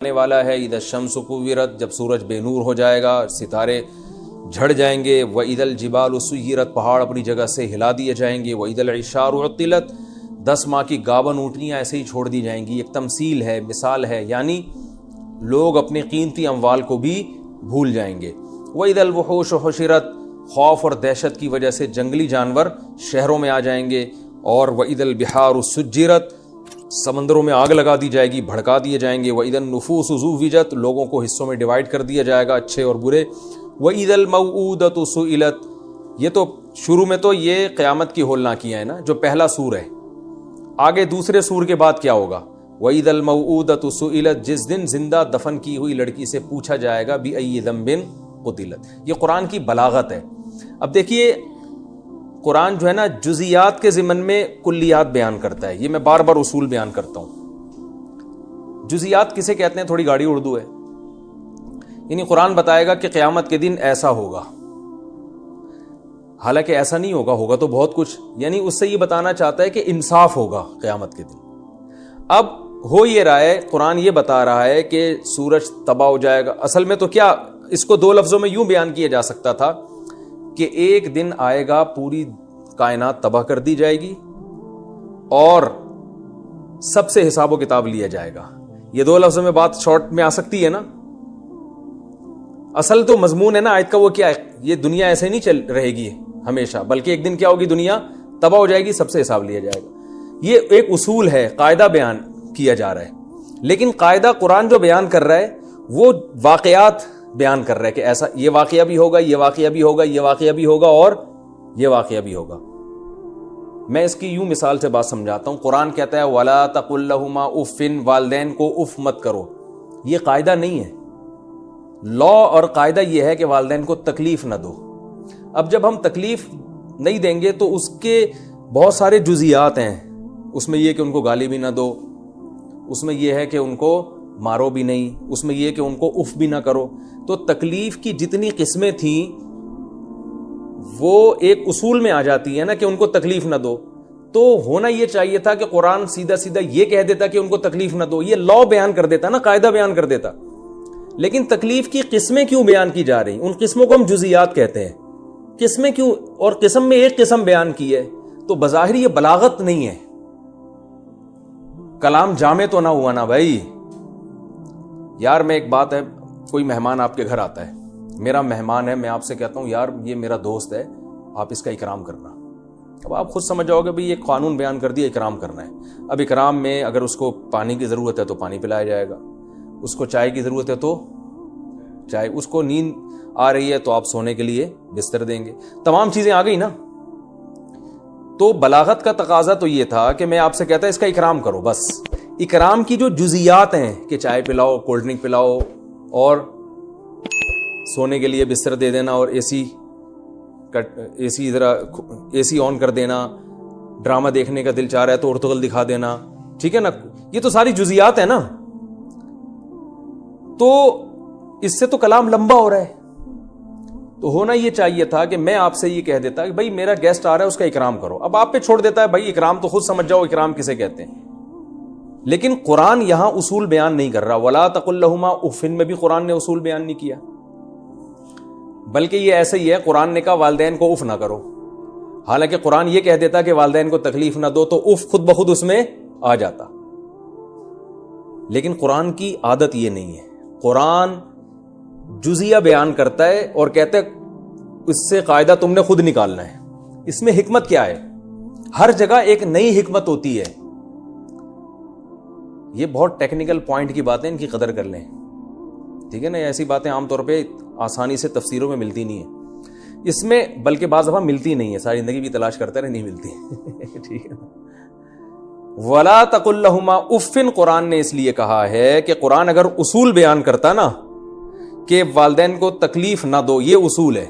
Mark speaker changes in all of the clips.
Speaker 1: آنے والا ہے اذا الشمس کوورت، جب سورج بے نور ہو جائے گا، ستارے جھڑ جائیں گے، واذا الجبال سیرت، پہاڑ اپنی جگہ سے ہلا دیے جائیں گے، واذا العشار عطلت، 10 ماہ کی گابن اونٹنیاں ایسے ہی چھوڑ دی جائیں گی۔ ایک تمثیل ہے، مثال ہے، یعنی لوگ اپنے قیمتی اموال کو بھی بھول جائیں گے۔ واذا الوحوش حشرت، خوف اور دہشت کی وجہ سے جنگلی جانور شہروں میں آ جائیں گے۔ اور واذا البحار سجرت، سمندروں میں آگ لگا دی جائے گی، بھڑکا دیے جائیں گے۔ وَإِذَا النُّفُوسُ زُوِّجَتْ، لوگوں کو حصوں میں ڈیوائیڈ کر دیا جائے گا، اچھے اور برے۔ وَإِذَا الْمَوْءُودَةُ سُئِلَتْ، یہ تو شروع میں تو یہ قیامت کی ہولناکیاں ہیں نا، جو پہلا سور ہے۔ آگے دوسرے سور کے بعد کیا ہوگا؟ وَإِذَا الْمَوْءُودَةُ سُئِلَتْ، جس دن زندہ دفن کی ہوئی لڑکی سے پوچھا جائے گا بِأَيِّ ذَنبٍ قُتِلَتْ۔ یہ قرآن کی بلاغت ہے۔ اب دیکھیے قرآن جو ہے نا، جزیات کے ضمن میں کلیات بیان کرتا ہے۔ یہ میں بار بار اصول بیان کرتا ہوں۔ جزیات کسے کہتے ہیں؟ تھوڑی گاڑی اردو ہے، یعنی قرآن بتائے گا کہ قیامت کے دن ایسا ہوگا، حالانکہ ایسا نہیں ہوگا، ہوگا تو بہت کچھ، یعنی اس سے یہ بتانا چاہتا ہے کہ انصاف ہوگا قیامت کے دن۔ اب ہو یہ رہا ہے، قرآن یہ بتا رہا ہے کہ سورج تباہ ہو جائے گا۔ اصل میں تو کیا، اس کو 2 لفظوں میں یوں بیان کیا جا سکتا تھا کہ ایک دن آئے گا پوری کائنات تباہ کر دی جائے گی اور سب سے حساب و کتاب لیا جائے گا۔ یہ 2 لفظوں میں بات شارٹ میں آ سکتی ہے نا۔ اصل تو مضمون ہے نا آیت کا، وہ کیا ہے؟ یہ دنیا ایسے نہیں چل رہے گی ہمیشہ، بلکہ ایک دن کیا ہوگی؟ دنیا تباہ ہو جائے گی، سب سے حساب لیا جائے گا۔ یہ ایک اصول ہے، قاعدہ بیان کیا جا رہا ہے، لیکن قاعدہ قرآن جو بیان کر رہا ہے وہ واقعات بیان کر رہا ہے کہ ایسا یہ واقعہ بھی ہوگا، یہ واقعہ بھی ہوگا، یہ واقعہ بھی ہوگا اور یہ واقعہ بھی ہوگا۔ میں اس کی یوں مثال سے بات سمجھاتا ہوں۔ قرآن کہتا ہے وَلَا تَقُل لَّهُمَا اُفٍّ، والدین کو اف مت کرو۔ یہ قاعدہ نہیں ہے، لا اور قاعدہ یہ ہے کہ والدین کو تکلیف نہ دو۔ اب جب ہم تکلیف نہیں دیں گے تو اس کے بہت سارے جزیات ہیں، اس میں یہ کہ ان کو گالی بھی نہ دو، اس میں یہ ہے کہ ان کو مارو بھی نہیں، اس میں یہ کہ ان کو اف بھی نہ کرو۔ تو تکلیف کی جتنی قسمیں تھیں وہ ایک اصول میں آ جاتی ہے نا کہ ان کو تکلیف نہ دو۔ تو ہونا یہ چاہیے تھا کہ قرآن سیدھا سیدھا یہ کہہ دیتا کہ ان کو تکلیف نہ دو، یہ لا بیان کر دیتا نا، قاعدہ بیان کر دیتا۔ لیکن تکلیف کی قسمیں کیوں بیان کی جا رہی؟ ان قسموں کو ہم جزیات کہتے ہیں۔ قسمیں کیوں؟ اور قسم میں ایک قسم بیان کی ہے، تو بظاہر یہ بلاغت نہیں ہے، کلام جامع تو نہ ہوا نا بھائی۔ یار میں ایک بات ہے، کوئی مہمان آپ کے گھر آتا ہے، میرا مہمان ہے، میں آپ سے کہتا ہوں یار یہ میرا دوست ہے، آپ اس کا اکرام کرنا۔ اب آپ خود سمجھ جاؤ گے بھئی یہ قانون بیان کر دیا اکرام کرنا ہے۔ اب اکرام میں اگر اس کو پانی کی ضرورت ہے تو پانی پلایا جائے گا، اس کو چائے کی ضرورت ہے تو چائے، اس کو نیند آ رہی ہے تو آپ سونے کے لیے بستر دیں گے۔ تمام چیزیں آ گئی نا۔ تو بلاغت کا تقاضا تو یہ تھا کہ میں آپ سے کہتا اس کا اکرام کرو، بس۔ اکرام کی جو جزیات ہیں کہ چائے پلاؤ، کولڈ ڈرنک پلاؤ اور سونے کے لیے بستر دے دینا اور اے سی آن کر دینا، ڈرامہ دیکھنے کا دل چاہ رہا ہے تو ارطغرل دکھا دینا، ٹھیک ہے نا، یہ تو ساری جزیات ہیں نا۔ تو اس سے تو کلام لمبا ہو رہا ہے۔ تو ہونا یہ چاہیے تھا کہ میں آپ سے یہ کہہ دیتا کہ بھائی میرا گیسٹ آ رہا ہے اس کا اکرام کرو۔ اب آپ پہ چھوڑ دیتا ہے بھائی اکرام تو خود سمجھ جاؤ اکرام کسے کہتے ہیں۔ لیکن قرآن یہاں اصول بیان نہیں کر رہا۔ وَلَا تَقُل لَّهُمَا اُفٍّ میں بھی قرآن نے اصول بیان نہیں کیا، بلکہ یہ ایسے ہی ہے، قرآن نے کہا والدین کو اف نہ کرو، حالانکہ قرآن یہ کہہ دیتا کہ والدین کو تکلیف نہ دو، تو اف خود بخود اس میں آ جاتا۔ لیکن قرآن کی عادت یہ نہیں ہے، قرآن جزیہ بیان کرتا ہے اور کہتا ہے اس سے قاعدہ تم نے خود نکالنا ہے۔ اس میں حکمت کیا ہے؟ ہر جگہ ایک نئی حکمت ہوتی ہے۔ یہ بہت ٹیکنیکل پوائنٹ کی باتیں، ان کی قدر کر لیں، ٹھیک ہے نا۔ ایسی باتیں عام طور پہ آسانی سے تفسیروں میں ملتی نہیں ہیں، اس میں بلکہ بعض دفعہ ملتی نہیں ہے، ساری زندگی بھی تلاش کرتا رہے، نہیں ملتی، ٹھیک ہے نا۔ وَلَا تَقُل لَّهُمَا اُفٍّ قرآن نے اس لیے کہا ہے کہ قرآن اگر اصول بیان کرتا نا کہ والدین کو تکلیف نہ دو، یہ اصول ہے،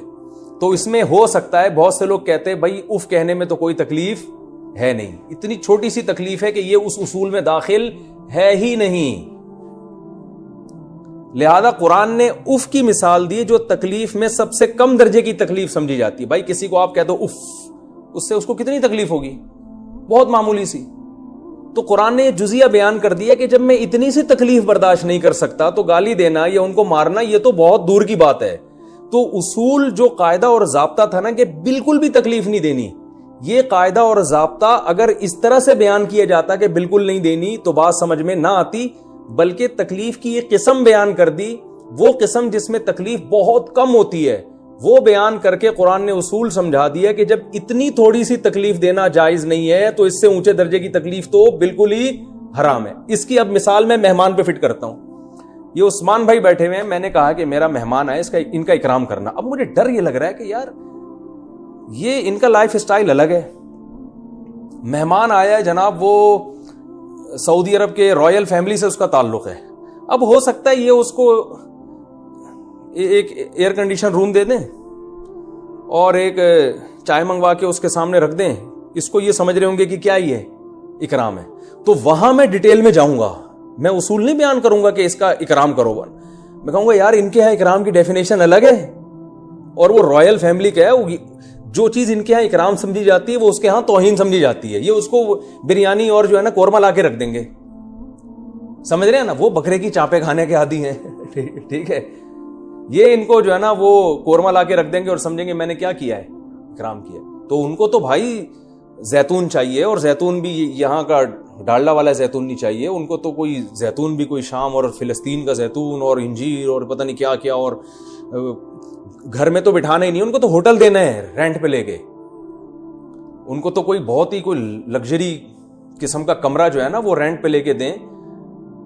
Speaker 1: تو اس میں ہو سکتا ہے بہت سے لوگ کہتے ہیں بھائی اف کہنے میں تو کوئی تکلیف ہے نہیں، اتنی چھوٹی سی تکلیف ہے کہ یہ اس اصول میں داخل ہے ہی نہیں۔ لہذا قرآن نے اف کی مثال دی جو تکلیف میں سب سے کم درجے کی تکلیف سمجھی جاتی ہے۔ بھائی کسی کو آپ کہہ دو اف، اس سے اس کو کتنی تکلیف ہوگی؟ بہت معمولی سی۔ تو قرآن نے جزیہ بیان کر دیا کہ جب میں اتنی سی تکلیف برداشت نہیں کر سکتا تو گالی دینا یا ان کو مارنا یہ تو بہت دور کی بات ہے. تو اصول جو قاعدہ اور ضابطہ تھا نا کہ بالکل بھی تکلیف نہیں دینی, یہ قاعدہ اور ضابطہ اگر اس طرح سے بیان کیا جاتا کہ بالکل نہیں دینی تو بات سمجھ میں نہ آتی, بلکہ تکلیف کی ایک قسم بیان کر دی, وہ قسم جس میں تکلیف بہت کم ہوتی ہے وہ بیان کر کے قرآن نے اصول سمجھا دیا کہ جب اتنی تھوڑی سی تکلیف دینا جائز نہیں ہے تو اس سے اونچے درجے کی تکلیف تو بالکل ہی حرام ہے. اس کی اب مثال میں مہمان پہ فٹ کرتا ہوں. یہ عثمان بھائی بیٹھے ہوئے ہیں, میں نے کہا کہ میرا مہمان آئے, ان کا اکرام کرنا. اب مجھے ڈر یہ لگ رہا ہے کہ یار یہ ان کا لائف سٹائل الگ ہے. مہمان آیا ہے جناب, وہ سعودی عرب کے رائل فیملی سے اس کا تعلق ہے. اب ہو سکتا ہے یہ اس کو ایک ایئر کنڈیشن روم دے دیں اور ایک چائے منگوا کے اس کے سامنے رکھ دیں, اس کو یہ سمجھ رہے ہوں گے کہ کیا یہ اکرام ہے. تو وہاں میں ڈیٹیل میں جاؤں گا, میں اصول نہیں بیان کروں گا کہ اس کا اکرام کرو. میں کہوں گا یار ان کے ہاں اکرام کی ڈیفینیشن الگ ہے اور وہ رائل فیملی کا ہے. جو چیز ان کے ہاں اکرام سمجھی جاتی ہے وہ اس کے ہاں توہین سمجھی جاتی ہے. یہ اس کو بریانی اور جو ہے نا قورمہ لا کے رکھ دیں گے, سمجھ رہے ہیں نا, وہ بکرے کی چانپیں کھانے کے عادی ہیں. ٹھیک ہے, یہ ان کو جو ہے نا وہ قورمہ لا کے رکھ دیں گے اور سمجھیں گے میں نے کیا کیا ہے, اکرام کیا. تو ان کو تو بھائی زیتون چاہیے, اور زیتون بھی یہاں کا ڈالڈا والا زیتون نہیں چاہیے. ان کو تو کوئی زیتون بھی کوئی شام اور فلسطین کا زیتون اور انجیر اور پتہ نہیں کیا کیا, اور گھر میں تو بٹھانا ہی نہیں, ان کو تو ہوٹل دینا ہے رینٹ پہ لے کے. ان کو تو کوئی بہت ہی کوئی لگژری قسم کا کمرہ جو ہے نا وہ رینٹ پہ لے کے دیں,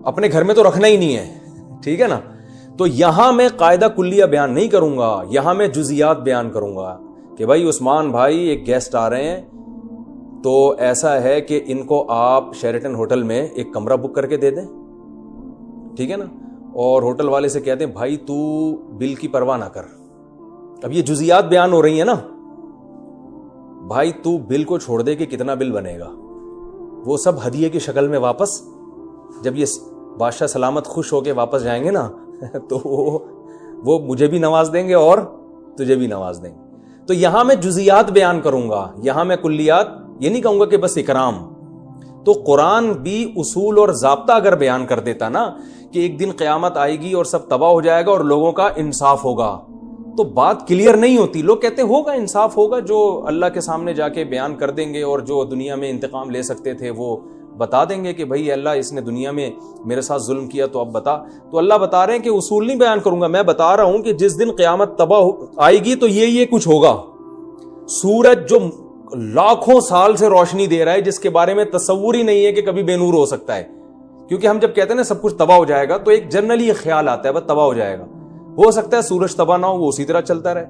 Speaker 1: اپنے گھر میں تو رکھنا ہی نہیں ہے. ٹھیک ہے نا. تو یہاں میں قاعدہ کلیہ بیان نہیں کروں گا, یہاں میں جزیات بیان کروں گا کہ بھائی عثمان بھائی ایک گیسٹ آ رہے ہیں, تو ایسا ہے کہ ان کو آپ شیرٹن ہوٹل میں ایک کمرہ بک کر کے دے دیں. ٹھیک ہے نا, اور ہوٹل والے سے کہتے ہیں بھائی تو بل کی پرواہ نہ کر. اب یہ جزیات بیان ہو رہی ہیں نا, بھائی تو بل کو چھوڑ دے کہ کتنا بل بنے گا, وہ سب ہدیے کی شکل میں واپس, جب یہ بادشاہ سلامت خوش ہو کے واپس جائیں گے نا تو وہ مجھے بھی نواز دیں گے اور تجھے بھی نواز دیں گے. تو یہاں میں جزیات بیان کروں گا, یہاں میں کلیات یہ نہیں کہوں گا کہ بس اکرام. تو قرآن بھی اصول اور ضابطہ اگر بیان کر دیتا نا کہ ایک دن قیامت آئے گی اور سب تباہ ہو جائے گا اور لوگوں کا انصاف ہوگا, تو بات کلیئر نہیں ہوتی. لوگ کہتے ہوگا انصاف ہوگا, جو اللہ کے سامنے جا کے بیان کر دیں گے اور جو دنیا میں انتقام لے سکتے تھے وہ بتا دیں گے کہ بھائی اللہ اس نے دنیا میں میرے ساتھ ظلم کیا تو اب بتا. تو اللہ بتا رہے ہیں کہ اصول نہیں بیان کروں گا, میں بتا رہا ہوں کہ جس دن قیامت تباہ آئے گی تو یہ کچھ ہوگا. سورج جو لاکھوں سال سے روشنی دے رہا ہے, جس کے بارے میں تصور ہی نہیں ہے کہ کبھی بے نور ہو سکتا ہے, کیونکہ ہم جب کہتے ہیں نا سب کچھ تباہ ہو جائے گا تو ایک جنرلی یہ خیال آتا ہے بس تباہ ہو جائے گا. ہو سکتا ہے سورج تباہ نہ ہو, وہ اسی طرح چلتا رہے.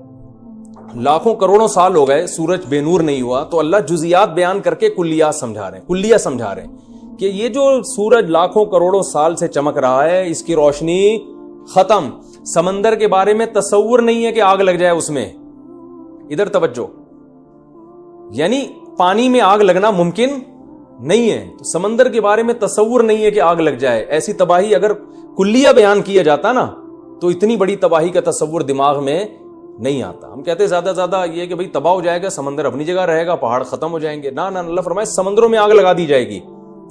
Speaker 1: لاکھوں کروڑوں سال ہو گئے سورج بے نور نہیں ہوا, تو اللہ جزیات بیان کر کے کلیات سمجھا رہے ہیں, کلیہ سمجھا رہے ہیں کہ یہ جو سورج لاکھوں کروڑوں سال سے چمک رہا ہے اس کی روشنی ختم. سمندر کے بارے میں تصور نہیں ہے کہ آگ لگ جائے اس میں, ادھر توجہ, یعنی پانی میں آگ لگنا ممکن نہیں ہے. تو سمندر کے بارے میں تصور نہیں ہے کہ آگ لگ جائے. ایسی تباہی اگر کلیہ بیان کیا جاتا نا تو اتنی بڑی تباہی کا تصور دماغ میں نہیں آتا. ہم کہتے ہیں زیادہ زیادہ یہ کہ بھئی تباہ ہو جائے گا, سمندر اپنی جگہ رہے گا, پہاڑ ختم ہو جائیں گے. نہ اللہ فرمائے سمندروں میں آگ لگا دی جائے گی,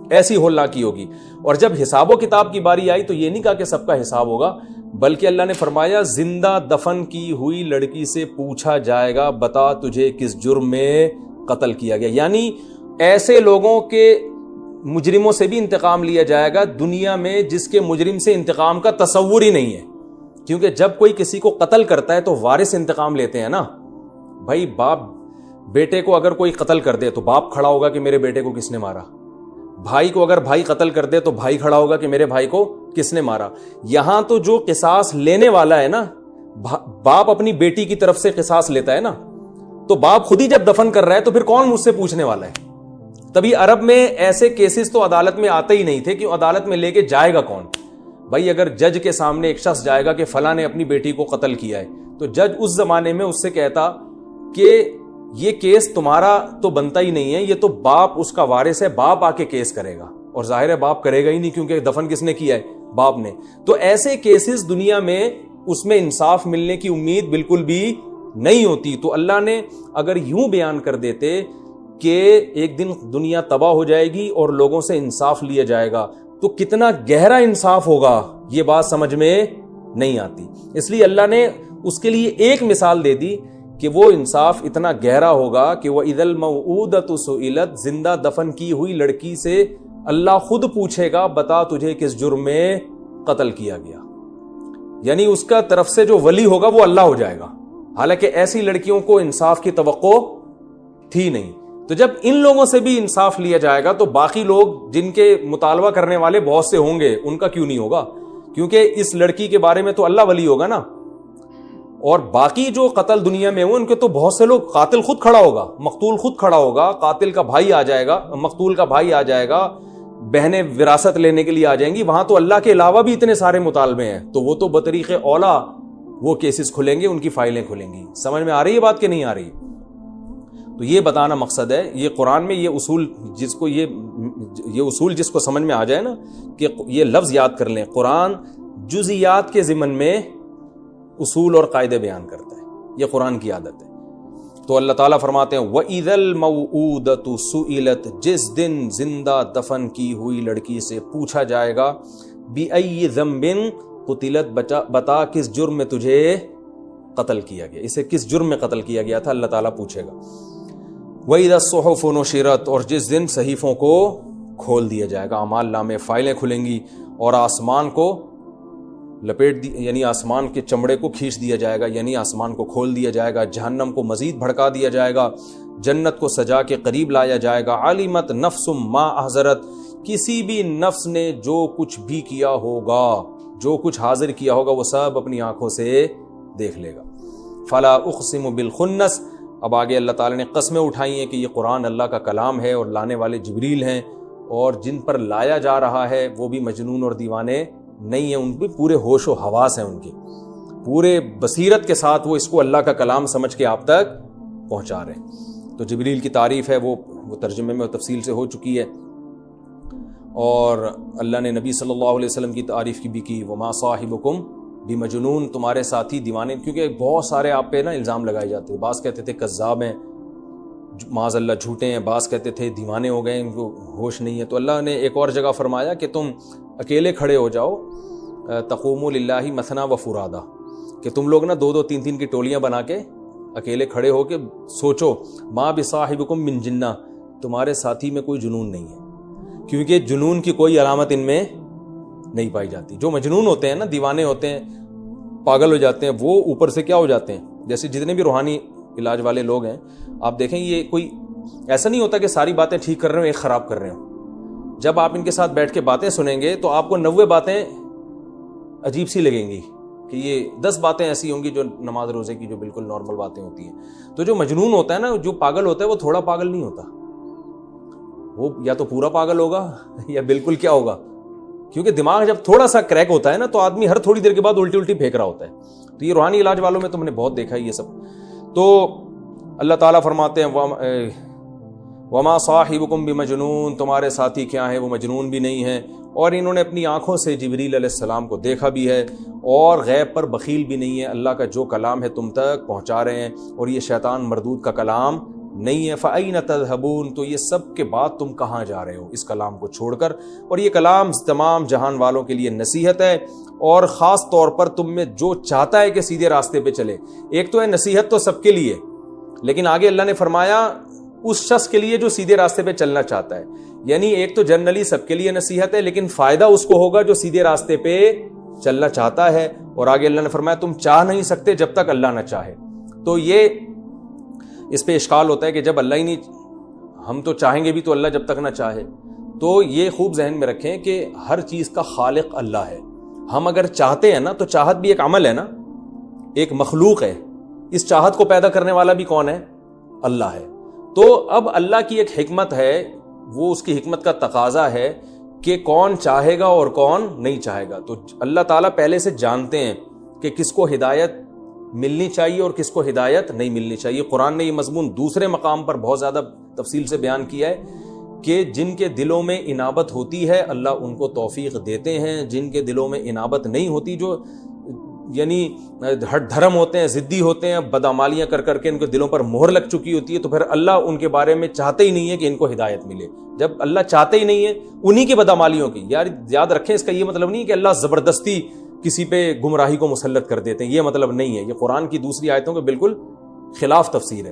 Speaker 1: ایسی ہولناکی ہوگی. اور جب حساب و کتاب کی باری آئی تو یہ نہیں کہا کہ سب کا حساب ہوگا, بلکہ اللہ نے فرمایا زندہ دفن کی ہوئی لڑکی سے پوچھا جائے گا بتا تجھے کس جرم میں قتل کیا گیا. یعنی ایسے لوگوں کے مجرموں سے بھی انتقام لیا جائے گا دنیا میں جس کے مجرم سے انتقام کا تصور ہی نہیں ہے. کیونکہ جب کوئی کسی کو قتل کرتا ہے تو وارث انتقام لیتے ہیں نا. بھائی باپ بیٹے کو اگر کوئی قتل کر دے تو باپ کھڑا ہوگا کہ میرے بیٹے کو کس نے مارا. بھائی کو اگر بھائی قتل کر دے تو بھائی کھڑا ہوگا کہ میرے بھائی کو کس نے مارا. یہاں تو جو قصاص لینے والا ہے نا, باپ اپنی بیٹی کی طرف سے قصاص لیتا ہے نا, تو باپ خود ہی جب دفن کر رہا ہے تو پھر کون مجھ سے پوچھنے والا ہے. تبھی عرب میں ایسے کیسز تو عدالت میں آتے ہی نہیں تھے کہ عدالت میں لے کے جائے گا کون. بھائی اگر جج کے سامنے ایک شخص جائے گا کہ فلاں نے اپنی بیٹی کو قتل کیا ہے, تو جج اس زمانے میں اس سے کہتا کہ یہ کیس تمہارا تو بنتا ہی نہیں ہے, یہ تو باپ اس کا وارث ہے, باپ آ کے کیس کرے گا. اور ظاہر ہے باپ کرے گا ہی نہیں, کیونکہ دفن کس نے کیا ہے, باپ نے. تو ایسے کیسز دنیا میں اس میں انصاف ملنے کی امید بالکل بھی نہیں ہوتی. تو اللہ نے اگر یوں بیان کر دیتے کہ ایک دن دنیا تباہ ہو جائے گی اور لوگوں سے انصاف لیا جائے گا، تو کتنا گہرا انصاف ہوگا یہ بات سمجھ میں نہیں آتی. اس لیے اللہ نے اس کے لیے ایک مثال دے دی کہ وہ انصاف اتنا گہرا ہوگا کہ وَإِذَا الْمَوْءُودَةُ سُئِلَتْ، زندہ دفن کی ہوئی لڑکی سے اللہ خود پوچھے گا بتا تجھے کس جرم میں قتل کیا گیا. یعنی اس کا طرف سے جو ولی ہوگا وہ اللہ ہو جائے گا، حالانکہ ایسی لڑکیوں کو انصاف کی توقع تھی نہیں. تو جب ان لوگوں سے بھی انصاف لیا جائے گا تو باقی لوگ جن کے مطالبہ کرنے والے بہت سے ہوں گے ان کا کیوں نہیں ہوگا؟ کیونکہ اس لڑکی کے بارے میں تو اللہ ولی ہوگا نا. اور باقی جو قتل دنیا میں ہوئے ان کے تو بہت سے لوگ، قاتل خود کھڑا ہوگا، مقتول خود کھڑا ہوگا، قاتل کا بھائی آ جائے گا، مقتول کا بھائی آ جائے گا، بہنیں وراثت لینے کے لیے آ جائیں گی. وہاں تو اللہ کے علاوہ بھی اتنے سارے مطالبے ہیں، تو وہ تو بطریق اولا وہ کیسز کھلیں گے، ان کی فائلیں کھلیں گی. سمجھ میں آ رہی ہے بات کہ نہیں آ رہی؟ تو یہ بتانا مقصد ہے. یہ قرآن میں یہ اصول جس کو سمجھ میں آ جائے نا، کہ یہ لفظ یاد کر لیں، قرآن جزیات کے ضمن میں اصول اور قاعدے بیان کرتا ہے. یہ قرآن کی عادت ہے. تو اللہ تعالیٰ فرماتے ہیں وَإِذَا الْمَوْءُودَةُ سُئِلَتْ، جس دن زندہ دفن کی ہوئی لڑکی سے پوچھا جائے گا بِأَيِّ ذَنبٍ قُتِلَتْ، بتا کس جرم میں تجھے قتل کیا گیا، اسے کس جرم میں قتل کیا گیا تھا، اللہ تعالیٰ پوچھے گا. وَإِذَا الصُّحُفُ نُشِرَتْ، اور جس دن صحیفوں کو کھول دیا جائے گا، اعمال نامے، فائلیں کھلیں گی، اور آسمان کو لپیٹ یعنی آسمان کے چمڑے کو کھینچ دیا جائے گا، یعنی آسمان کو کھول دیا جائے گا، جہنم کو مزید بھڑکا دیا جائے گا، جنت کو سجا کے قریب لایا جائے گا. عَلِمَتْ نَفْسٌ مَا أَحْضَرَتْ، کسی بھی نفس نے جو کچھ بھی کیا ہوگا، جو کچھ حاضر کیا ہوگا وہ سب اپنی آنکھوں سے دیکھ لے گا. فَلَا أُقْسِمُ بِالْخُنَّسِ، اب آگے اللہ تعالیٰ نے قسمیں اٹھائی ہیں کہ یہ قرآن اللہ کا کلام ہے اور لانے والے جبریل ہیں، اور جن پر لایا جا رہا ہے وہ بھی مجنون اور دیوانے نہیں ہیں، ان بھی پورے ہوش و حواس ہیں، ان کے پورے بصیرت کے ساتھ وہ اس کو اللہ کا کلام سمجھ کے آپ تک پہنچا رہے ہیں. تو جبریل کی تعریف ہے وہ ترجمے میں تفصیل سے ہو چکی ہے، اور اللہ نے نبی صلی اللہ علیہ وسلم کی تعریف کی بھی کی، وما صاحبکم بمجنون، تمہارے ساتھی دیوانے، کیونکہ بہت سارے آپ پہ نا الزام لگائے جاتے ہیں. بعض کہتے تھے کذاب ہیں، معاذ اللہ جھوٹے ہیں، بعض کہتے تھے دیوانے ہو گئے، ان کو ہوش نہیں ہے. تو اللہ نے ایک اور جگہ فرمایا کہ تم اکیلے کھڑے ہو جاؤ، تقوموا للہ مثنا و فرادا، کہ تم لوگ نا 2-2 3-3 کی ٹولیاں بنا کے اکیلے کھڑے ہو کے سوچو، ما بصاحبکم من جنہ، تمہارے ساتھی میں کوئی جنون نہیں ہے، کیونکہ جنون کی کوئی علامت ان میں نہیں پائی جاتی. جو مجنون ہوتے ہیں نا، دیوانے ہوتے ہیں، پاگل ہو جاتے ہیں، وہ اوپر سے کیا ہو جاتے ہیں، جیسے جتنے بھی روحانی علاج والے لوگ ہیں آپ دیکھیں، یہ کوئی ایسا نہیں ہوتا کہ ساری باتیں ٹھیک کر رہے ہوں ایک خراب کر رہے ہوں. جب آپ ان کے ساتھ بیٹھ کے باتیں سنیں گے تو آپ کو 90 باتیں عجیب سی لگیں گی، کہ یہ 10 باتیں ایسی ہوں گی جو نماز روزے کی جو بالکل نارمل باتیں ہوتی ہیں. تو جو مجنون ہوتا ہے نا، جو پاگل ہوتا ہے، وہ تھوڑا پاگل نہیں ہوتا، وہ یا تو پورا پاگل ہوگا یا بالکل کیا ہوگا، کیونکہ دماغ جب تھوڑا سا کریک ہوتا ہے نا تو آدمی ہر تھوڑی دیر کے بعد الٹی پھینک رہا ہوتا ہے. تو یہ روحانی علاج والوں میں تو میں نے بہت دیکھا ہے یہ سب. تو اللہ تعالیٰ فرماتے ہیں وما صاحبکم بمجنون، تمہارے ساتھی کیا ہیں، وہ مجنون بھی نہیں ہیں، اور انہوں نے اپنی آنکھوں سے جبریل علیہ السلام کو دیکھا بھی ہے، اور غیب پر بخیل بھی نہیں ہے. اللہ کا جو کلام ہے تم تک پہنچا رہے ہیں، اور یہ شیطان مردود کا کلام نہیں ہے. فَأَيْنَ تَذْهَبُونَ، تو یہ سب کے بعد تم کہاں جا رہے ہو اس کلام کو چھوڑ کر. اور یہ کلام تمام جہان والوں کے لیے نصیحت ہے، اور خاص طور پر تم میں جو چاہتا ہے کہ سیدھے راستے پہ چلے. ایک تو ہے نصیحت تو سب کے لیے، لیکن آگے اللہ نے فرمایا اس شخص کے لیے جو سیدھے راستے پہ چلنا چاہتا ہے. یعنی ایک تو جنرلی سب کے لیے نصیحت ہے، لیکن فائدہ اس کو ہوگا جو سیدھے راستے پہ چلنا چاہتا ہے. اور آگے اللہ نے فرمایا تم چاہ نہیں سکتے جب تک اللہ نہ چاہے. تو یہ اس پہ اشکال ہوتا ہے کہ جب اللہ ہی نہیں، ہم تو چاہیں گے بھی تو اللہ جب تک نہ چاہے. تو یہ خوب ذہن میں رکھیں کہ ہر چیز کا خالق اللہ ہے. ہم اگر چاہتے ہیں نا تو چاہت بھی ایک عمل ہے نا، ایک مخلوق ہے. اس چاہت کو پیدا کرنے والا بھی کون ہے؟ اللہ ہے. تو اب اللہ کی ایک حکمت ہے، وہ اس کی حکمت کا تقاضا ہے کہ کون چاہے گا اور کون نہیں چاہے گا. تو اللہ تعالیٰ پہلے سے جانتے ہیں کہ کس کو ہدایت ملنی چاہیے اور کس کو ہدایت نہیں ملنی چاہیے. قرآن نے یہ مضمون دوسرے مقام پر بہت زیادہ تفصیل سے بیان کیا ہے کہ جن کے دلوں میں انابت ہوتی ہے اللہ ان کو توفیق دیتے ہیں، جن کے دلوں میں انابت نہیں ہوتی، جو یعنی ہٹ دھرم ہوتے ہیں, ضدی ہوتے ہیں, بدعمالیاں کر کر کے ان کے دلوں پر مہر لگ چکی ہوتی ہے, تو پھر اللہ ان کے بارے میں چاہتے ہی نہیں ہے کہ ان کو ہدایت ملے. جب اللہ چاہتے ہی نہیں ہے انہی کی بدعمالیوں کی, یار یاد رکھیں اس کا یہ مطلب نہیں کہ اللہ زبردستی کسی پہ گمراہی کو مسلط کر دیتے ہیں, یہ مطلب نہیں ہے. یہ قرآن کی دوسری آیتوں کے بالکل خلاف تفسیر ہے.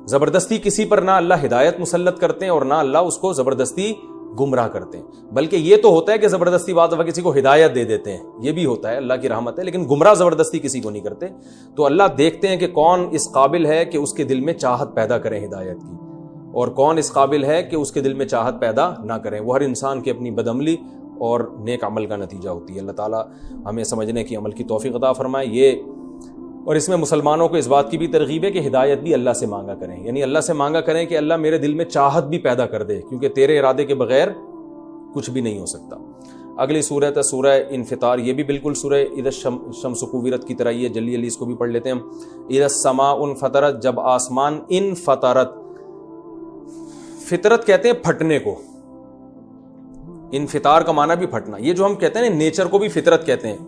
Speaker 1: زبردستی کسی پر نہ اللہ ہدایت مسلط کرتے ہیں اور نہ اللہ اس کو زبردستی گمراہ کرتے ہیں, بلکہ یہ تو ہوتا ہے کہ زبردستی بعض دفعہ کسی کو ہدایت دے دیتے ہیں, یہ بھی ہوتا ہے, اللہ کی رحمت ہے, لیکن گمراہ زبردستی کسی کو نہیں کرتے. تو اللہ دیکھتے ہیں کہ کون اس قابل ہے کہ اس کے دل میں چاہت پیدا کریں ہدایت کی, اور کون اس قابل ہے کہ اس کے دل میں چاہت پیدا نہ کریں. وہ ہر انسان کی اپنی بدعملی اور نیک عمل کا نتیجہ ہوتی ہے. اللہ تعالیٰ ہمیں سمجھنے کی عمل کی توفیق عطا فرمائے. یہ اور اس میں مسلمانوں کو اس بات کی بھی ترغیب ہے کہ ہدایت بھی اللہ سے مانگا کریں, یعنی اللہ سے مانگا کریں کہ اللہ میرے دل میں چاہت بھی پیدا کر دے, کیونکہ تیرے ارادے کے بغیر کچھ بھی نہیں ہو سکتا. اگلی سورت ہے سورہ انفطار, یہ بھی بالکل سورہ اذا الشمس کوورت کی طرح ہی ہے. جلدی جلدی اس کو بھی پڑھ لیتے ہیں ہم. اذا السماء انفطرت, جب آسمان انفطرت, فطرت کہتے ہیں پھٹنے کو, انفطار کا معنی بھی پھٹنا. یہ جو ہم کہتے ہیں نا نیچر کو بھی فطرت کہتے ہیں,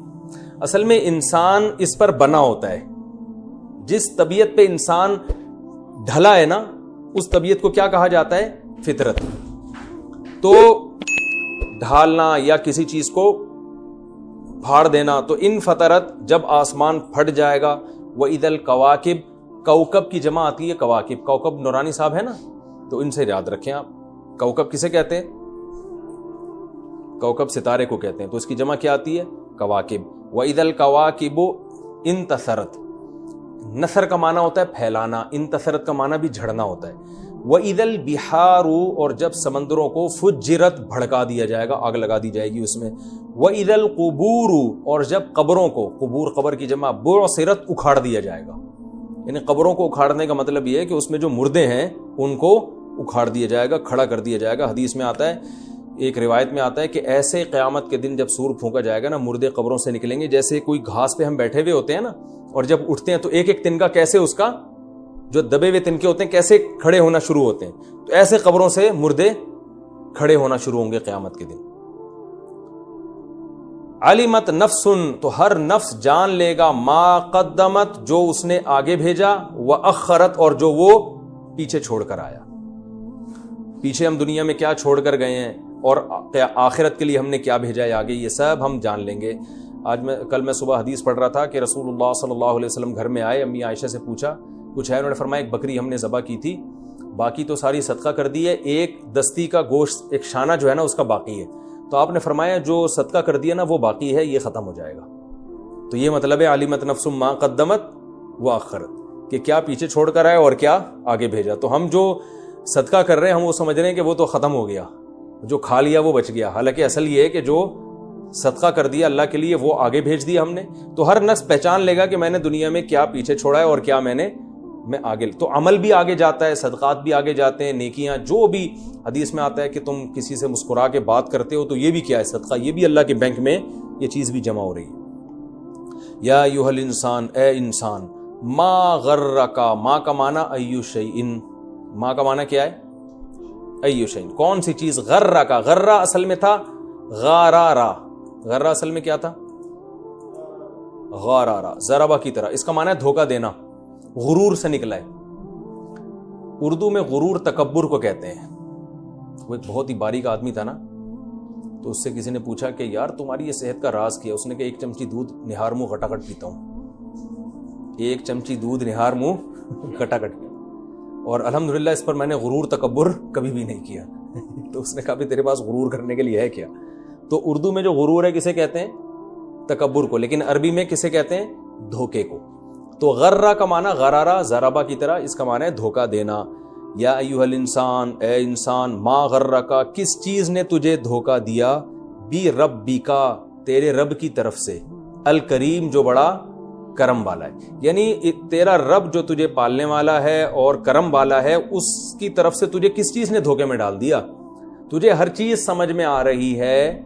Speaker 1: اصل میں انسان اس پر بنا ہوتا ہے. جس طبیعت پہ انسان ڈھلا ہے نا, اس طبیعت کو کیا کہا جاتا ہے؟ فطرت. تو ڈھالنا یا کسی چیز کو پھاڑ دینا, تو انفطرت جب آسمان پھٹ جائے گا. وَإِذَا الْكَوَاكِبُ, کوكب کی جمع آتی ہے کواکب. کوكب نورانی صاحب ہے نا, تو ان سے یاد رکھیں آپ. کوكب کسے کہتے ہیں؟ کوكب ستارے کو کہتے ہیں, تو اس کی جمع کیا آتی ہے؟ کواکب. وَإِذَا الْكَوَاكِبُ انتثرت, نثر کا معنی ہوتا ہے پھیلانا, انتثرت کا معنی بھی جھڑنا ہوتا ہے. وَإِذَا الْبِحَارُ, اور جب سمندروں کو فجرت, بھڑکا دیا جائے گا, آگ لگا دی جائے گی اس میں. وَإِذَا الْقُبُورُ, اور جب قبروں کو, قبور قبر کی جمع, بُعْثِرَت, اکھاڑ دیا جائے گا. یعنی قبروں کو اکھاڑنے کا مطلب یہ ہے کہ اس میں جو مردے ہیں ان کو اکھاڑ دیا جائے گا, کھڑا کر دیا جائے گا. حدیث میں آتا ہے, ایک روایت میں آتا ہے کہ ایسے قیامت کے دن جب سور پھونکا جائے گا نا, مردے قبروں سے نکلیں گے جیسے کوئی گھاس پہ ہم بیٹھے ہوئے ہوتے ہیں نا, اور جب اٹھتے ہیں تو ایک ایک تنکا کیسے اس کا جو دبے ہوئے تنکے ہوتے ہیں کیسے کھڑے ہونا شروع ہوتے ہیں, تو ایسے قبروں سے مردے کھڑے ہونا شروع ہوں گے قیامت کے دن. علمت نفس, تو ہر نفس جان لے گا, ما قدمت, جو اس نے آگے بھیجا, واخرت, اور جو وہ پیچھے چھوڑ کر آیا. پیچھے ہم دنیا میں کیا چھوڑ کر گئے ہیں اور آخرت کے لیے ہم نے کیا بھیجا ہے آگے, یہ سب ہم جان لیں گے. کل میں صبح حدیث پڑھ رہا تھا کہ رسول اللہ صلی اللہ علیہ وسلم گھر میں آئے, امی عائشہ سے پوچھا کچھ ہے, انہوں نے فرمایا ایک بکری ہم نے ذبح کی تھی, باقی تو ساری صدقہ کر دی ہے, ایک دستی کا گوشت, ایک شانہ جو ہے نا اس کا باقی ہے. تو آپ نے فرمایا جو صدقہ کر دیا نا وہ باقی ہے, یہ ختم ہو جائے گا. تو یہ مطلب ہے علمت نفس ما قدمت واخرت, کہ کیا پیچھے چھوڑ کر آئے اور کیا آگے بھیجا. تو ہم جو صدقہ کر رہے ہیں ہم وہ سمجھ رہے ہیں کہ وہ تو ختم ہو گیا, جو کھا لیا وہ بچ گیا, حالانکہ اصل یہ ہے کہ جو صدقہ کر دیا اللہ کے لیے وہ آگے بھیج دیا ہم نے. تو ہر نفس پہچان لے گا کہ میں نے دنیا میں کیا پیچھے چھوڑا ہے اور کیا میں آگے. تو عمل بھی آگے جاتا ہے, صدقات بھی آگے جاتے ہیں, نیکیاں, جو بھی حدیث میں آتا ہے کہ تم کسی سے مسکرا کے بات کرتے ہو تو یہ بھی کیا ہے؟ صدقہ. یہ بھی اللہ کے بینک میں یہ چیز بھی جمع ہو رہی ہے. یا ایھا الانسان, اے انسان, ما غرک, ما کا معنی ایو شیء, ما کا معنی کیا ہے؟ ایو شیء, کون سی چیز. غرہ کا, غرہ اصل میں تھا غارارا, غرہ اصل میں کیا تھا؟ غارارا, ضربہ کی طرح. اس کا معنی ہے دھوکہ دینا, غرور سے نکلا ہے. اردو میں غرور تکبر کو کہتے ہیں. وہ ایک بہت ہی باریک آدمی تھا نا, تو اس سے کسی نے پوچھا کہ یار تمہاری یہ صحت کا راز کیا؟ اس نے کہا ایک چمچی دودھ نہار منہ گھٹاگھٹ پیتا ہوں, ایک چمچی دودھ نہار منہ گھٹاگھٹ, اور الحمدللہ اس پر میں نے غرور تکبر کبھی بھی نہیں کیا. تو اس نے کہا بھی تیرے پاس غرور کرنے کے لیے ہے کیا؟ تو اردو میں جو غرور ہے کسے کہتے ہیں؟ تکبر کو, لیکن عربی میں کسے کہتے ہیں؟ دھوکے کو. تو غرہ کا معنی غرارہ, ضربہ کی طرح, اس کا معنی ہے دھوکہ دینا. یا ایھا الانسان, اے انسان, ما غرک, کس چیز نے تجھے دھوکہ دیا, بی ربک, تیرے رب کی طرف سے, الکریم, جو بڑا کرم والا ہے. یعنی تیرا رب جو تجھے پالنے والا ہے اور کرم والا ہے, اس کی طرف سے تجھے کس چیز نے دھوکے میں ڈال دیا؟ تجھے ہر چیز سمجھ میں آ رہی ہے,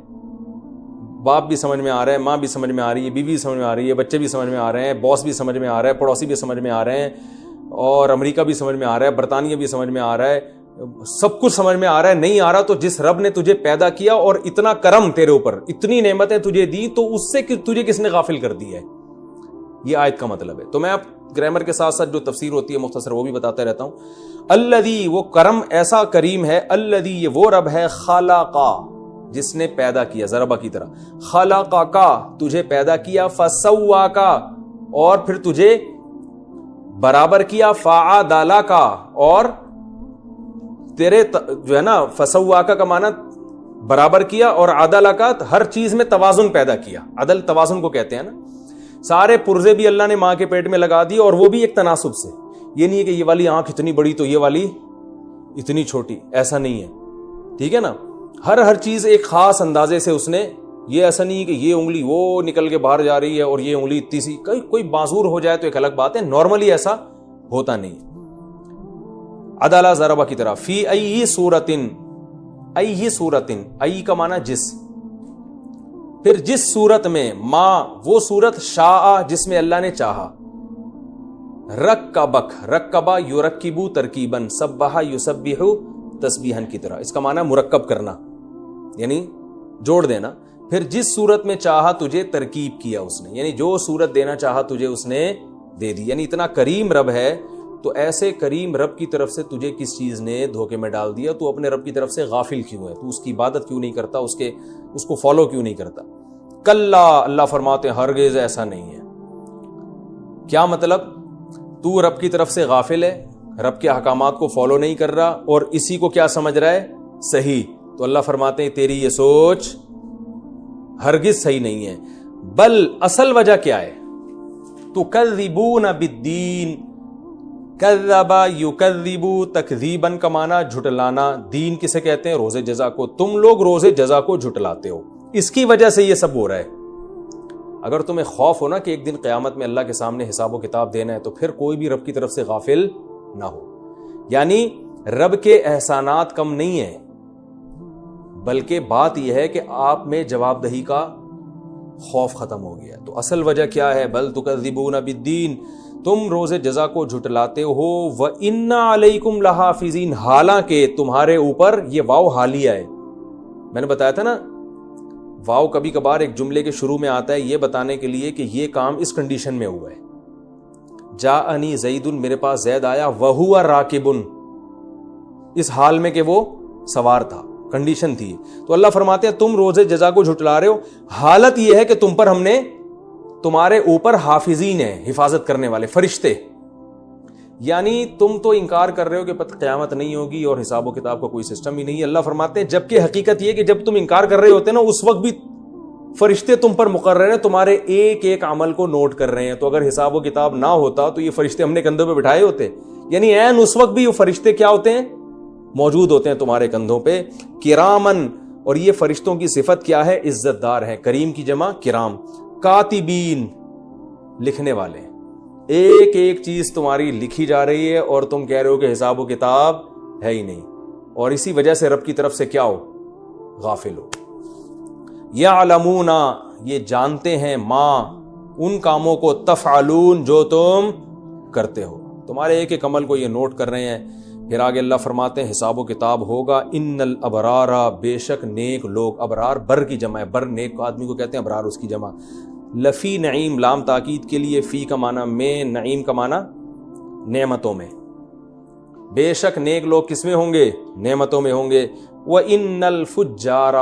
Speaker 1: باپ بھی سمجھ میں آ رہا ہے, ماں بھی سمجھ میں آ رہی ہے, بیوی بھی سمجھ میں آ رہی ہے, بچے بھی سمجھ میں آ رہے ہیں, باس بھی سمجھ میں آ رہا ہے, پڑوسی بھی سمجھ میں آ رہے ہیں, اور امریکہ بھی سمجھ میں آ رہا ہے, برطانیہ بھی سمجھ میں آ رہا ہے, سب کچھ سمجھ میں آ رہا ہے. نہیں آ رہا تو جس رب نے تجھے پیدا کیا اور اتنا کرم تیرے اوپر, اتنی نعمتیں تجھے دی, تو اس سے تجھے کس نے غافل کر دیا ہے؟ یہ آیت کا مطلب ہے. تو میں اب گرامر کے ساتھ ساتھ جو تفسیر ہوتی ہے مختصر وہ بھی بتاتا رہتا ہوں. الذی وہ کرم ایسا کریم ہے, الذی یہ وہ رب ہے, خلقا جس نے پیدا کیا, ضربہ کی طرح, خلقا تجھے پیدا کیا, فسواکا اور پھر تجھے برابر کیا, فعدلا کا اور تیرے جو ہے نا فسواکا کا معنی برابر کیا, اور عدل کا ہر چیز میں توازن پیدا کیا. عدل توازن کو کہتے ہیں نا. سارے پرزے بھی اللہ نے ماں کے پیٹ میں لگا دی, اور وہ بھی ایک تناسب سے. یہ نہیں ہے کہ یہ والی آنکھ اتنی بڑی تو یہ والی اتنی چھوٹی, ایسا نہیں ہے, ٹھیک ہے نا. ہر چیز ایک خاص اندازے سے اس نے, یہ ایسا نہیں ہے کہ یہ انگلی وہ نکل کے باہر جا رہی ہے اور یہ انگلی اتنی سی, کوئی معذور ہو جائے تو ایک الگ بات ہے, نارملی ایسا ہوتا نہیں. عدالہ ضربہ کی طرح, فی ای صورتن, ای صورتن, ای کا معنی جس, پھر جس صورت میں, ما وہ صورت, شاء جس میں اللہ نے چاہا, رکبک, رکبا یرکبو ترکیبن, سبح یسبح تسبیحا کی طرح. اس کا معنی مرکب کرنا یعنی جوڑ دینا. پھر جس صورت میں چاہا تجھے ترکیب کیا اس نے, یعنی جو صورت دینا چاہا تجھے اس نے دے دی. یعنی اتنا کریم رب ہے, تو ایسے کریم رب کی طرف سے تجھے کس چیز نے دھوکے میں ڈال دیا؟ تو اپنے رب کی طرف سے غافل کیوں ہے؟ تو اس کی عبادت کیوں نہیں کرتا؟ اس کو فالو کیوں نہیں کرتا؟ کلا, اللہ فرماتے ہیں ہرگز ایسا نہیں ہے. کیا مطلب؟ تو رب کی طرف سے غافل ہے, رب کے احکامات کو فالو نہیں کر رہا, اور اسی کو کیا سمجھ رہا ہے صحیح. تو اللہ فرماتے ہیں تیری یہ سوچ ہرگز صحیح نہیں ہے. بل اصل وجہ کیا ہے؟ تکذبون بالدین, کذب یکذب, تکذیبا کا معنی جھٹلانا. دین کسے کہتے ہیں؟ روز جزا کو. تم لوگ روز جزا کو جھٹلاتے ہو, اس کی وجہ سے یہ سب ہو رہا ہے. اگر تمہیں خوف ہو نا کہ ایک دن قیامت میں اللہ کے سامنے حساب و کتاب دینا ہے, تو پھر کوئی بھی رب کی طرف سے غافل نہ ہو. یعنی رب کے احسانات کم نہیں ہیں, بلکہ بات یہ ہے کہ آپ میں جواب دہی کا خوف ختم ہو گیا. تو اصل وجہ کیا ہے؟ بل تکذبون بالدین, تم روز جزا کو جھٹلاتے ہو. وَإِنَّ عَلَيْكُمْ لَحَافِظِينَ, حالانکہ تمہارے اوپر, یہ واو حالیہ ہے. میں نے بتایا تھا نا, واو کبھی کبھار ایک جملے کے شروع میں آتا ہے یہ بتانے کے لیے کہ یہ کام اس کنڈیشن میں ہوا ہے. جاءنی زید, میرے پاس زید آیا, وَهُوَ رَاكِبٌ, اس حال میں کہ وہ سوار تھا, کنڈیشن تھی. تو اللہ فرماتے ہیں تم روز جزا کو جھٹلا رہے ہو, حالت یہ ہے کہ تم پر ہم نے, تمہارے اوپر حافظین ہیں, حفاظت کرنے والے فرشتے. یعنی تم تو انکار کر رہے ہو کہ قیامت نہیں ہوگی اور حساب و کتاب کا کوئی سسٹم ہی نہیں ہے. اللہ فرماتے ہیں جبکہ حقیقت یہ کہ جب تم انکار کر رہے ہوتے نا, اس وقت بھی فرشتے تم پر مقرر ہیں, تمہارے ایک ایک عمل کو نوٹ کر رہے ہیں. تو اگر حساب و کتاب نہ ہوتا تو یہ فرشتے ہم نے کندھوں پہ بٹھائے ہوتے. یعنی عین اس وقت بھی وہ فرشتے کیا ہوتے ہیں؟ موجود ہوتے ہیں تمہارے کندھوں پہ. کرامن, اور یہ فرشتوں کی صفت کیا ہے؟ عزت دار ہے. کریم کی جمع کرام. کاتبین, لکھنے والے. ایک ایک چیز تمہاری لکھی جا رہی ہے اور تم کہہ رہے ہو کہ حساب و کتاب ہے ہی نہیں, اور اسی وجہ سے رب کی طرف سے کیا ہو؟ غافل ہو. یعلمون, یہ جانتے ہیں, ما ان کاموں کو, تفعلون جو تم کرتے ہو, تمہارے ایک ایک عمل کو یہ نوٹ کر رہے ہیں. پھر آگے اللہ فرماتے ہیں حساب و کتاب ہوگا. ان الابرار, بے شک نیک لوگ. ابرار بر کی جمع ہے, بر نیک آدمی کو کہتے ہیں, ابرار اس کی جمع. لفی نعیم, لام تاکید کے لیے, فی کا معنی میں, نعیم کا معنی نعمتوں میں. بے شک نیک لوگ کس میں ہوں گے؟ نعمتوں میں ہوں گے. وَإِنَّ الْفُجَّارَ,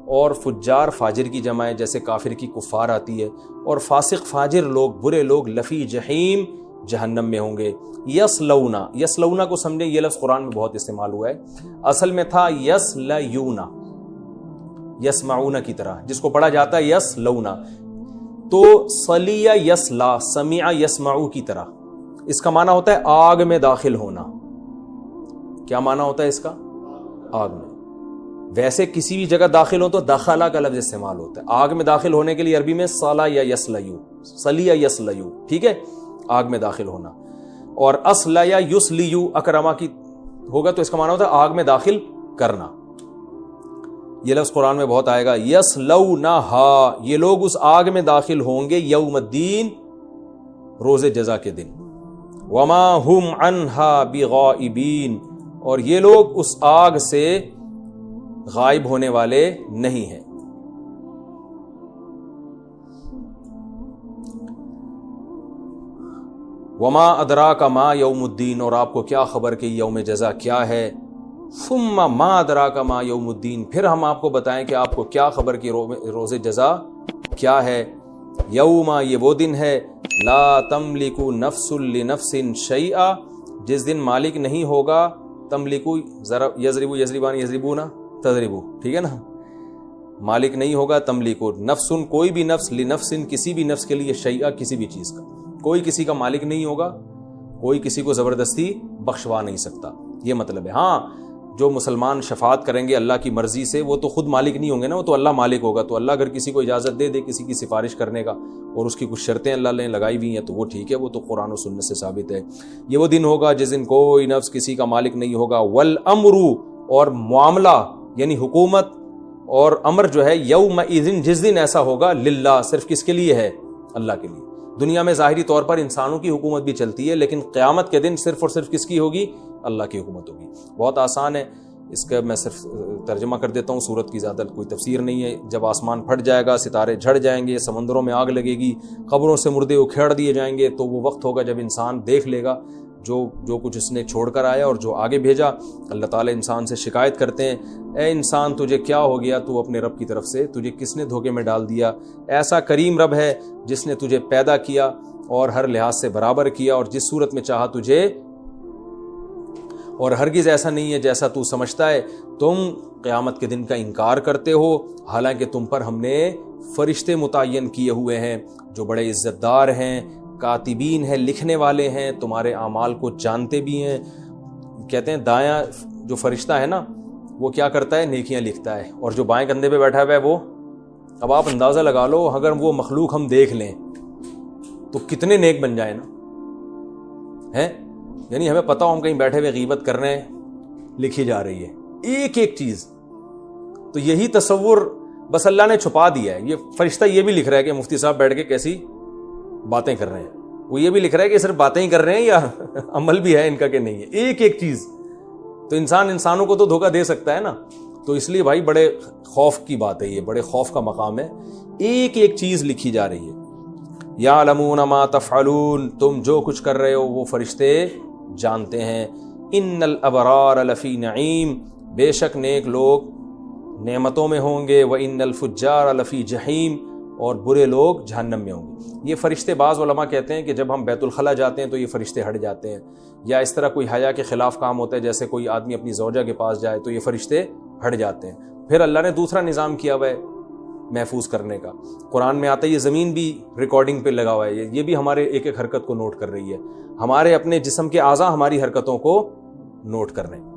Speaker 1: اور فجار فاجر کی جمع ہے, جیسے کافر کی کفار آتی ہے, اور فاسق فاجر لوگ, برے لوگ, لفی جہیم, جہنم میں ہوں گے. یسلونا, یسلونا کو سمجھیں, یہ لفظ قرآن میں بہت استعمال ہوا ہے. اصل میں تھا یسلیونا, یسمعونا کی طرح, جس کو پڑھا جاتا ہے یسلونا. تو صلیہ یسلا, سمع یسمعو کی طرح. اس کا معنی ہوتا ہے آگ میں داخل ہونا. کیا معنی ہوتا ہے اس کا؟ آگ میں. ویسے کسی بھی جگہ داخل ہو تو دخلا کا لفظ استعمال ہوتا ہے. آگ میں داخل ہونے کے لیے عربی میں صلا یا یسلیو, صلیہ یسلیو, ٹھیک ہے, آگ میں داخل ہونا. اور اصلا یا یسلیو اکرما کی ہوگا تو اس کا معنی ہوتا ہے آگ میں داخل کرنا. یہ لفظ قرآن میں بہت آئے گا. یسلونہا, یہ لوگ اس آگ میں داخل ہوں گے, یوم الدین, روز جزا کے دن. وما ہم عنہا بغائبین, اور یہ لوگ اس آگ سے غائب ہونے والے نہیں ہیں. وما ادراک ما یوم الدین، اور آپ کو کیا خبر کہ یوم جزا کیا ہے. ثم ما ادراک ما یوم الدین، پھر ہم آپ کو بتائیں کہ آپ کو کیا خبر کہ روز جزا کیا ہے. یوم، یہ وہ دن ہے، لا تملک نفس لنفس شیئا، جس دن مالک نہیں ہوگا، تملکو یضربو یضربان یضربونا تضربو، ٹھیک ہے نا، مالک نہیں ہوگا تملکو نفس، کوئی بھی نفس، لنفس کسی بھی نفس کے لیے، شیئا کسی بھی چیز کا، کوئی کسی کا مالک نہیں ہوگا، کوئی کسی کو زبردستی بخشوا نہیں سکتا، یہ مطلب ہے. ہاں جو مسلمان شفاعت کریں گے اللہ کی مرضی سے، وہ تو خود مالک نہیں ہوں گے نا، وہ تو اللہ مالک ہوگا. تو اللہ اگر کسی کو اجازت دے دے کسی کی سفارش کرنے کا، اور اس کی کچھ شرطیں اللہ نے لگائی ہوئی ہیں، تو وہ ٹھیک ہے، وہ تو قرآن و سنت سے ثابت ہے. یہ وہ دن ہوگا جس دن کوئی نفس کسی کا مالک نہیں ہوگا. والامر، اور معاملہ یعنی حکومت اور امر جو ہے، یومئذ، جس دن ایسا ہوگا، للہ، صرف کس کے لیے ہے؟ اللہ کے لیے. دنیا میں ظاہری طور پر انسانوں کی حکومت بھی چلتی ہے، لیکن قیامت کے دن صرف اور صرف کس کی ہوگی؟ اللہ کی حکومت ہوگی. بہت آسان ہے، اس کا میں صرف ترجمہ کر دیتا ہوں، سورت کی زیادہ کوئی تفسیر نہیں ہے. جب آسمان پھٹ جائے گا، ستارے جھڑ جائیں گے، سمندروں میں آگ لگے گی، قبروں سے مردے اکھیڑ دیے جائیں گے، تو وہ وقت ہوگا جب انسان دیکھ لے گا جو کچھ اس نے چھوڑ کر آیا اور جو آگے بھیجا. اللہ تعالیٰ انسان سے شکایت کرتے ہیں، اے انسان تجھے کیا ہو گیا، تو اپنے رب کی طرف سے تجھے کس نے دھوکے میں ڈال دیا؟ ایسا کریم رب ہے جس نے تجھے پیدا کیا اور ہر لحاظ سے برابر کیا، اور جس صورت میں چاہا تجھے، اور ہرگز ایسا نہیں ہے جیسا تو سمجھتا ہے. تم قیامت کے دن کا انکار کرتے ہو، حالانکہ تم پر ہم نے فرشتے متعین کیے ہوئے ہیں جو بڑے عزت دار ہیں، کاتبین ہیں، لکھنے والے ہیں، تمہارے اعمال کو جانتے بھی ہیں. کہتے ہیں دایاں جو فرشتہ ہے نا، وہ کیا کرتا ہے؟ نیکیاں لکھتا ہے، اور جو بائیں کندھے پہ بیٹھا ہوا ہے وہ، اب آپ اندازہ لگا لو، اگر وہ مخلوق ہم دیکھ لیں تو کتنے نیک بن جائیں نا، ہیں؟ یعنی ہمیں پتہ ہو ہم کہیں بیٹھے ہوئے غیبت کر رہے ہیں، لکھی جا رہی ہے ایک ایک چیز. تو یہی تصور بس اللہ نے چھپا دیا ہے. یہ فرشتہ یہ بھی لکھ رہا ہے کہ مفتی صاحب بیٹھ کے کیسی باتیں کر رہے ہیں، وہ یہ بھی لکھ رہا ہے کہ صرف باتیں ہی کر رہے ہیں یا عمل بھی ہے ان کا کہ نہیں ہے، ایک ایک چیز. تو انسانوں کو تو دھوکہ دے سکتا ہے نا. تو اس لیے بھائی بڑے خوف کی بات ہے، یہ بڑے خوف کا مقام ہے. ایک ایک چیز لکھی جا رہی ہے. یعلمون ما تفعلون، تم جو کچھ کر رہے ہو وہ فرشتے جانتے ہیں. ان الابرار لفی نعیم، بے شک نیک لوگ نعمتوں میں ہوں گے. وان الفجار لفی جحیم، اور برے لوگ جہنم میں ہوں گے. یہ فرشتے، بعض علماء کہتے ہیں کہ جب ہم بیت الخلا جاتے ہیں تو یہ فرشتے ہٹ جاتے ہیں، یا اس طرح کوئی حیا کے خلاف کام ہوتا ہے، جیسے کوئی آدمی اپنی زوجہ کے پاس جائے تو یہ فرشتے ہٹ جاتے ہیں. پھر اللہ نے دوسرا نظام کیا ہوا ہے محفوظ کرنے کا. قرآن میں آتا ہے یہ زمین بھی ریکارڈنگ پہ لگا ہوا ہے، یہ بھی ہمارے ایک ایک حرکت کو نوٹ کر رہی ہے. ہمارے اپنے جسم کے اعضاء ہماری حرکتوں کو نوٹ کر رہے ہیں.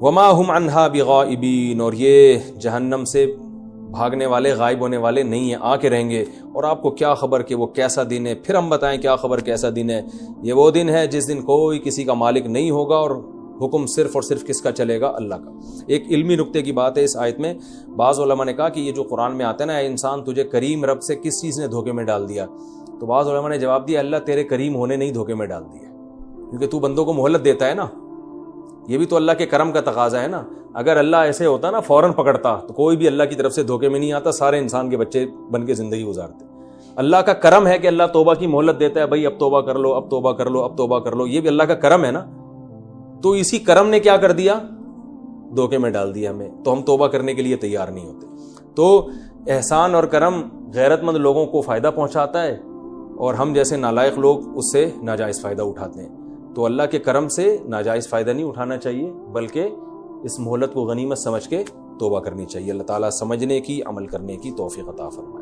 Speaker 1: وما ہم عنہا بغائبین، اور یہ جہنم سے بھاگنے والے، غائب ہونے والے نہیں ہیں، آ کے رہیں گے. اور آپ کو کیا خبر کہ وہ کیسا دن ہے؟ پھر ہم بتائیں کیا خبر کیسا دن ہے. یہ وہ دن ہے جس دن کوئی کسی کا مالک نہیں ہوگا، اور حکم صرف اور صرف کس کا چلے گا؟ اللہ کا. ایک علمی نکتے کی بات ہے اس آیت میں. بعض علماء نے کہا کہ یہ جو قرآن میں آتا ہے نا، اے انسان تجھے کریم رب سے کس چیز نے دھوکے میں ڈال دیا؟ تو بعض علماء نے جواب دیا اللہ تیرے کریم ہونے نہیں دھوکے میں ڈال دیا، کیونکہ تو بندوں کو مہلت دیتا ہے نا. یہ بھی تو اللہ کے کرم کا تقاضا ہے نا. اگر اللہ ایسے ہوتا نا فوراً پکڑتا تو کوئی بھی اللہ کی طرف سے دھوکے میں نہیں آتا، سارے انسان کے بچے بن کے زندگی گزارتے. اللہ کا کرم ہے کہ اللہ توبہ کی مہلت دیتا ہے، بھائی اب توبہ کر لو، اب توبہ کر لو، اب توبہ کر لو. یہ بھی اللہ کا کرم ہے نا. تو اسی کرم نے کیا کر دیا؟ دھوکے میں ڈال دیا ہمیں. تو ہم توبہ کرنے کے لیے تیار نہیں ہوتے. تو احسان اور کرم غیرت مند لوگوں کو فائدہ پہنچاتا ہے، اور ہم جیسے نالائق لوگ اس سے ناجائز فائدہ اٹھاتے ہیں. تو اللہ کے کرم سے ناجائز فائدہ نہیں اٹھانا چاہیے، بلکہ اس مہلت کو غنیمت سمجھ کے توبہ کرنی چاہیے. اللہ تعالیٰ سمجھنے کی، عمل کرنے کی توفیق عطا فرمائے.